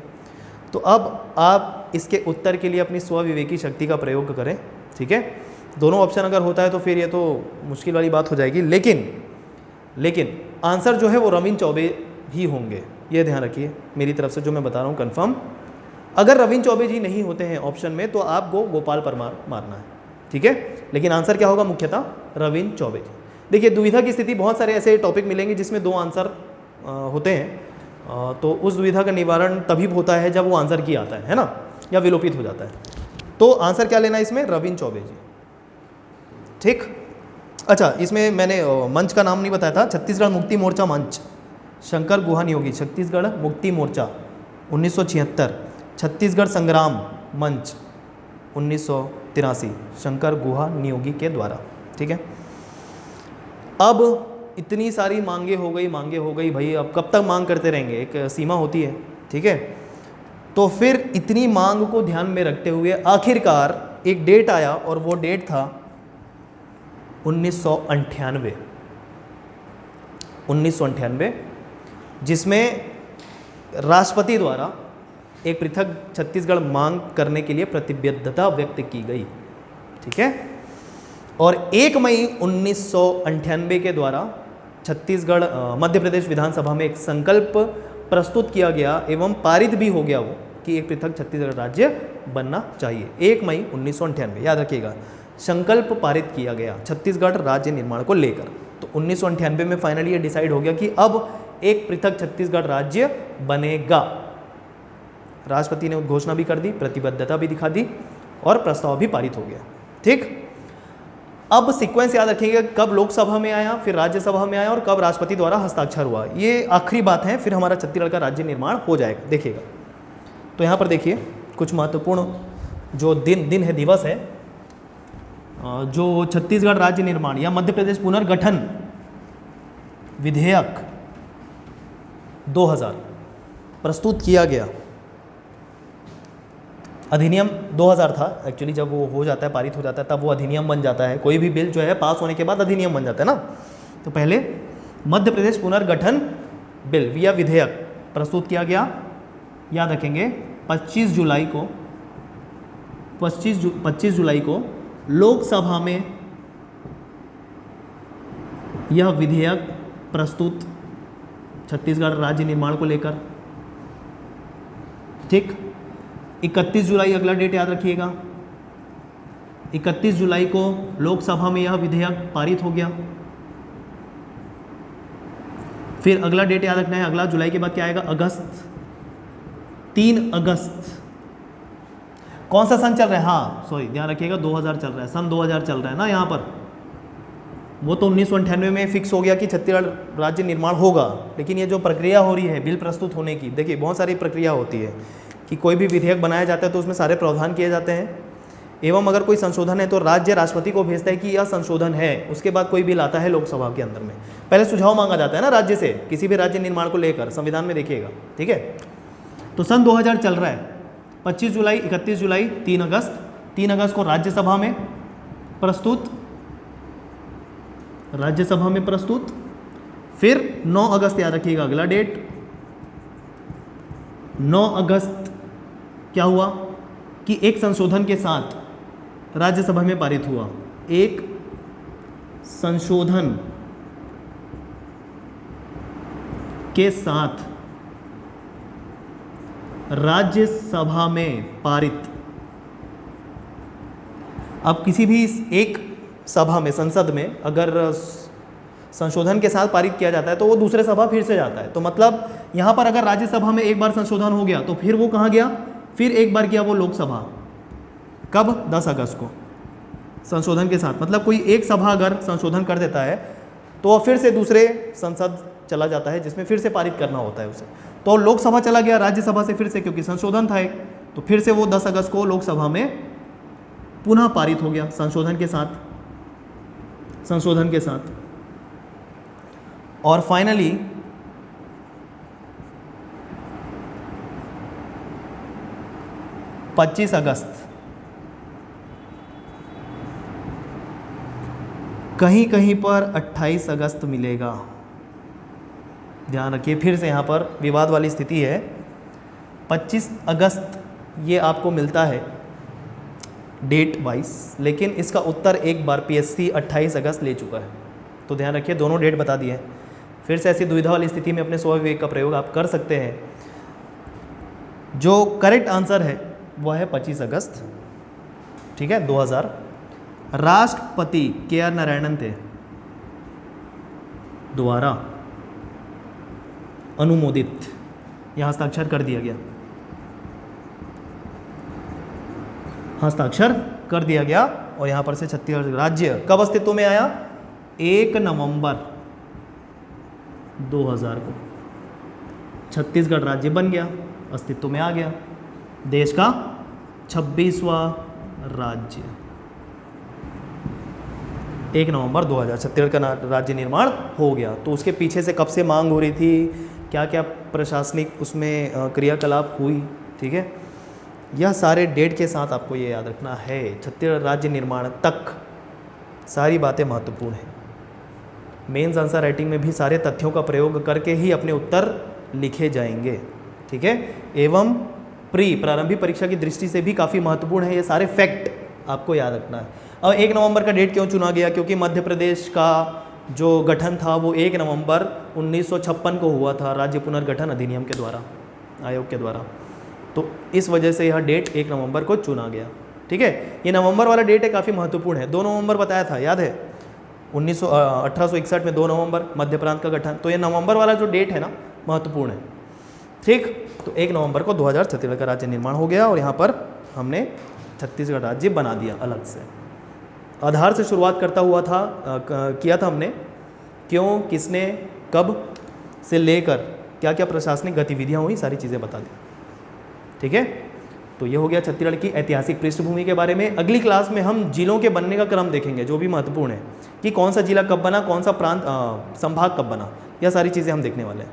तो अब आप इसके उत्तर के लिए अपनी स्वविवेकी शक्ति का प्रयोग करें। ठीक है, दोनों ऑप्शन अगर होता है तो फिर ये तो मुश्किल वाली बात हो जाएगी, लेकिन आंसर जो है वो रविंद्र चौबे ही होंगे, ये ध्यान रखिए मेरी तरफ से जो मैं बता रहा हूँ कंफर्म। अगर रविंद्र चौबे जी नहीं होते हैं ऑप्शन में तो आपको गोपाल परमार मारना है। ठीक है, लेकिन आंसर क्या होगा मुख्यतः रविंद्र चौबे जी। देखिए, दुविधा की स्थिति, बहुत सारे ऐसे टॉपिक मिलेंगे जिसमें 2 आंसर होते हैं, तो उस दुविधा का निवारण तभी होता है जब वो आंसर की आता है ना, या विलोपित हो जाता है। तो आंसर क्या लेना है इसमें, रविंद्र चौबे जी। ठीक, अच्छा, इसमें मैंने मंच का नाम नहीं बताया था, छत्तीसगढ़ मुक्ति मोर्चा मंच, शंकर गुहा नियोगी, छत्तीसगढ़ मुक्ति मोर्चा 1976, छत्तीसगढ़ संग्राम मंच 1983, शंकर गुहा नियोगी के द्वारा। ठीक है, अब इतनी सारी मांगे हो गई भाई, अब कब तक मांग करते रहेंगे, एक सीमा होती है। ठीक है, तो फिर इतनी मांग को ध्यान में रखते हुए आखिरकार एक डेट आया, और वो डेट था 1998, जिसमें राष्ट्रपति द्वारा एक पृथक छत्तीसगढ़ मांग करने के लिए प्रतिबद्धता व्यक्त की गई। ठीक है, और 1 मई 1998 के द्वारा छत्तीसगढ़ मध्य प्रदेश विधानसभा में एक संकल्प प्रस्तुत किया गया एवं पारित भी हो गया वो कि एक पृथक छत्तीसगढ़ राज्य बनना चाहिए। 1 मई 1998, याद रखिएगा, संकल्प पारित किया गया छत्तीसगढ़ राज्य निर्माण को लेकर। तो 1998 में फाइनली ये डिसाइड हो गया कि अब एक पृथक छत्तीसगढ़ राज्य बनेगा। राष्ट्रपति ने घोषणा भी कर दी, प्रतिबद्धता भी दिखा दी, और प्रस्ताव भी पारित हो गया। ठीक, अब सीक्वेंस याद रखिएगा, कब लोकसभा में आया, फिर राज्यसभा में आया, और कब राष्ट्रपति द्वारा हस्ताक्षर हुआ। ये आखिरी बात है, फिर हमारा छत्तीसगढ़ का राज्य निर्माण हो जाएगा। देखिएगा, तो यहाँ पर देखिए कुछ महत्वपूर्ण जो दिन है, दिवस है, जो छत्तीसगढ़ राज्य निर्माण या मध्य प्रदेश पुनर्गठन विधेयक 2000 प्रस्तुत किया गया। अधिनियम 2000 था एक्चुअली, जब वो हो जाता है, पारित हो जाता है, तब वो अधिनियम बन जाता है। कोई भी बिल जो है पास होने के बाद अधिनियम बन जाता है ना। तो पहले मध्य प्रदेश पुनर्गठन बिल या विधेयक प्रस्तुत किया गया, याद रखेंगे 25 जुलाई को लोकसभा में यह विधेयक प्रस्तुत छत्तीसगढ़ राज्य निर्माण को लेकर। ठीक, 31 जुलाई अगला डेट याद रखिएगा, 31 जुलाई को लोकसभा में यह विधेयक पारित हो गया। फिर अगला डेट याद रखना है, अगला जुलाई के बाद क्या आएगा, अगस्त, 3 अगस्त। कौन सा सन चल रहा है, हाँ सॉरी ध्यान रखिएगा 2000 चल रहा है, सन 2000 चल रहा है ना यहाँ पर। वो तो 1998 में फिक्स हो गया कि छत्तीसगढ़ राज्य निर्माण होगा, लेकिन ये जो प्रक्रिया हो रही है बिल प्रस्तुत होने की, देखिए बहुत सारी प्रक्रिया होती है कि कोई भी विधेयक बनाया जाता है तो उसमें सारे प्रावधान किए जाते हैं, एवं अगर कोई संशोधन है तो राज्य राष्ट्रपति को भेजता है कि यह संशोधन है, उसके बाद कोई बिल आता है लोकसभा के अंदर में। पहले सुझाव मांगा जाता है ना राज्य से, किसी भी राज्य निर्माण को लेकर, संविधान में देखिएगा, ठीक है। तो सन 2000 चल रहा है, 25 जुलाई, 31 जुलाई, 3 अगस्त। 3 अगस्त को राज्यसभा में प्रस्तुत, राज्यसभा में प्रस्तुत। फिर 9 अगस्त याद रखिएगा अगला डेट। 9 अगस्त क्या हुआ कि एक संशोधन के साथ राज्यसभा में पारित हुआ, एक संशोधन के साथ राज्यसभा में पारित। अब किसी भी एक सभा में, संसद में अगर संशोधन के साथ पारित किया जाता है तो वो दूसरे सभा फिर से जाता है। तो मतलब यहाँ पर अगर राज्यसभा में एक बार संशोधन हो गया तो फिर वो कहाँ गया, फिर एक बार किया वो लोकसभा। कब? 10 अगस्त को संशोधन के साथ। मतलब कोई एक सभा अगर संशोधन कर देता है तो वह फिर से दूसरे संसद चला जाता है जिसमें फिर से पारित करना होता है उसे। तो लोकसभा चला गया राज्यसभा से फिर से, क्योंकि संशोधन था एक, तो फिर से वो 10 अगस्त को लोकसभा में पुनः पारित हो गया संशोधन के साथ, संशोधन के साथ। और फाइनली 25 अगस्त, कहीं कहीं पर 28 अगस्त मिलेगा। ध्यान रखिए, फिर से यहाँ पर विवाद वाली स्थिति है। 25 अगस्त ये आपको मिलता है डेट वाइज, लेकिन इसका उत्तर एक बार पीएससी 28 अगस्त ले चुका है। तो ध्यान रखिए, दोनों डेट बता दिए हैं। फिर से ऐसी दुविधा वाली स्थिति में अपने स्वविवेक का प्रयोग आप कर सकते हैं। जो करेक्ट आंसर है वह है 25 अगस्त, ठीक है, 2000। राष्ट्रपति के.आर. नारायणन थे द्वारा अनुमोदित, यहाँ हस्ताक्षर कर दिया गया, हस्ताक्षर कर दिया गया। और यहाँ पर से छत्तीसगढ़ राज्य कब अस्तित्व में आया? 1 नवंबर 2000 को छत्तीसगढ़ राज्य बन गया, अस्तित्व में आ गया, देश का 26वां राज्य। 1 नवंबर 2000 छत्तीसगढ़ का राज्य निर्माण हो गया। तो उसके पीछे से कब से मांग हो रही थी, क्या क्या प्रशासनिक उसमें क्रियाकलाप हुई, ठीक है, यह सारे डेट के साथ आपको ये याद रखना है। छत्तीसगढ़ राज्य निर्माण तक सारी बातें महत्वपूर्ण हैं। मेंस आंसर राइटिंग में भी सारे तथ्यों का प्रयोग करके ही अपने उत्तर लिखे जाएंगे, ठीक है। एवं प्रारंभिक परीक्षा की दृष्टि से भी काफ़ी महत्वपूर्ण है, ये सारे फैक्ट आपको याद रखना है। और 1 नवंबर का डेट क्यों चुना गया? क्योंकि मध्य प्रदेश का जो गठन था वो 1 नवंबर 1956 को हुआ था, राज्य पुनर्गठन अधिनियम के द्वारा, आयोग के द्वारा। तो इस वजह से यह डेट 1 नवंबर को चुना गया, ठीक है। ये नवंबर वाला डेट है काफ़ी महत्वपूर्ण है। 2 नवंबर बताया था, याद है, 1861 में 2 नवंबर मध्य प्रांत का गठन। तो ये नवंबर वाला जो डेट है ना, महत्वपूर्ण है, ठीक। तो 1 नवंबर को 2000 छत्तीसगढ़ का राज्य निर्माण हो गया और यहाँ पर हमने छत्तीसगढ़ राज्य बना दिया अलग से। आधार से शुरुआत करता हुआ था, किया था हमने, क्यों, किसने, कब से लेकर क्या क्या प्रशासनिक गतिविधियाँ हुई, सारी चीज़ें बता दी, ठीक है। तो ये हो गया छत्तीसगढ़ की ऐतिहासिक पृष्ठभूमि के बारे में। अगली क्लास में हम जिलों के बनने का क्रम देखेंगे, जो भी महत्वपूर्ण है, कि कौन सा जिला कब बना, कौन सा प्रांत संभाग कब बना, यह सारी चीज़ें हम देखने वाले हैं,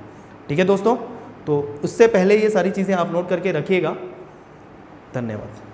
ठीक है दोस्तों। तो उससे पहले ये सारी चीज़ें आप नोट करके रखिएगा। धन्यवाद।